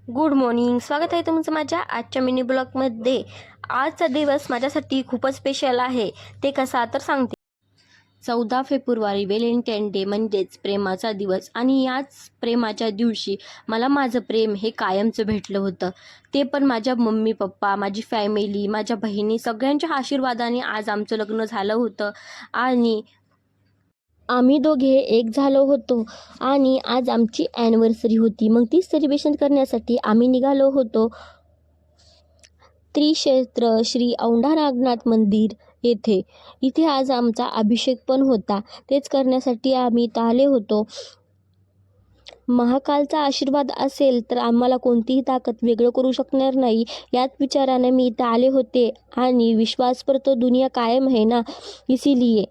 Good morning. स्वागत आहे तुमचं माझ्या आजच्या मिनी ब्लॉगमध्ये. आजचा दिवस माझ्यासाठी खूपच स्पेशल आहे. ते कसा तर सांगते. 14 फेब्रुवारी व्हॅलेंटाईन डे म्हणजेच प्रेमाचा दिवस. आणि याच प्रेमाच्या दिवशी मला माझं प्रेम हे कायमचं भेटलं होतं. ते पण माझ्या मम्मी पप्पा, माझी फॅमिली, माझ्या बहिणी सगळ्यांच्या आशीर्वादाने आज आमचं लग्न झालं होतं. आणि आम्ही दोघे एक झालो होतो. आणि आज आमची ॲनिव्हर्सरी होती. मग ती सेलिब्रेशन करण्यासाठी आम्ही निघालो होतो त्रिक्षेत्र श्री औंढा नागनाथ मंदिर येथे. इथे आज आमचा अभिषेक पण होता. तेच करण्यासाठी आम्ही इथं आले होतो. महाकालचा आशीर्वाद असेल तर आम्हाला कोणतीही ताकद वेगळं करू शकणार नाही, याच विचाराने मी इथं आले होते. आणि विश्वास पर तो दुनिया कायम है ना, इसीलिए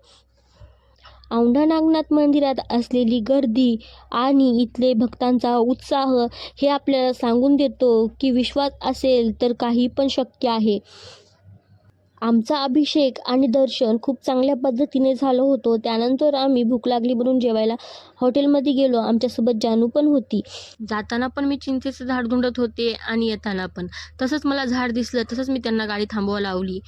औंढा नागनाथ मंदिरात असलेली गर्दी आणि इथले भक्तांचा उत्साह हे आपल्याला सांगून देतो की विश्वास असेल तर काही पण शक्य आहे. आमचा अभिषेक आणि दर्शन खूप चांगल्या पद्धतीने झालं होतं. त्यानंतर आम्ही भूक लागली म्हणून जेवायला हॉटेलमध्ये गेलो. आमच्यासोबत जानू पण होती. जाताना पण मी चिंचेचं झाड धुंडत होते आणि येताना पण तसंच मला झाड दिसलं, तसंच मी त्यांना गाडी थांबवा लावली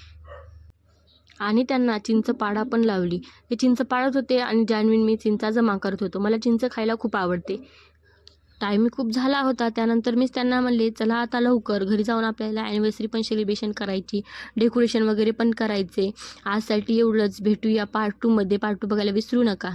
आणि त्यांना चिंच पाडा पण लावली. ते चिंच पाडत होते आणि जान्हवीन मी चिंचा जमा करत होतो. मला चिंच खायला खूप आवडते. टाईम खूप झाला होता. त्यानंतर मीच त्यांना म्हणले, चला आता लवकर घरी जाऊन आपल्याला ॲनिव्हर्सरी पण सेलिब्रेशन करायची, डेकोरेशन वगैरे पण करायचे. आजसाठी एवढंच. भेटूया पार्ट 2मध्ये. पार्ट 2 बघायला विसरू नका.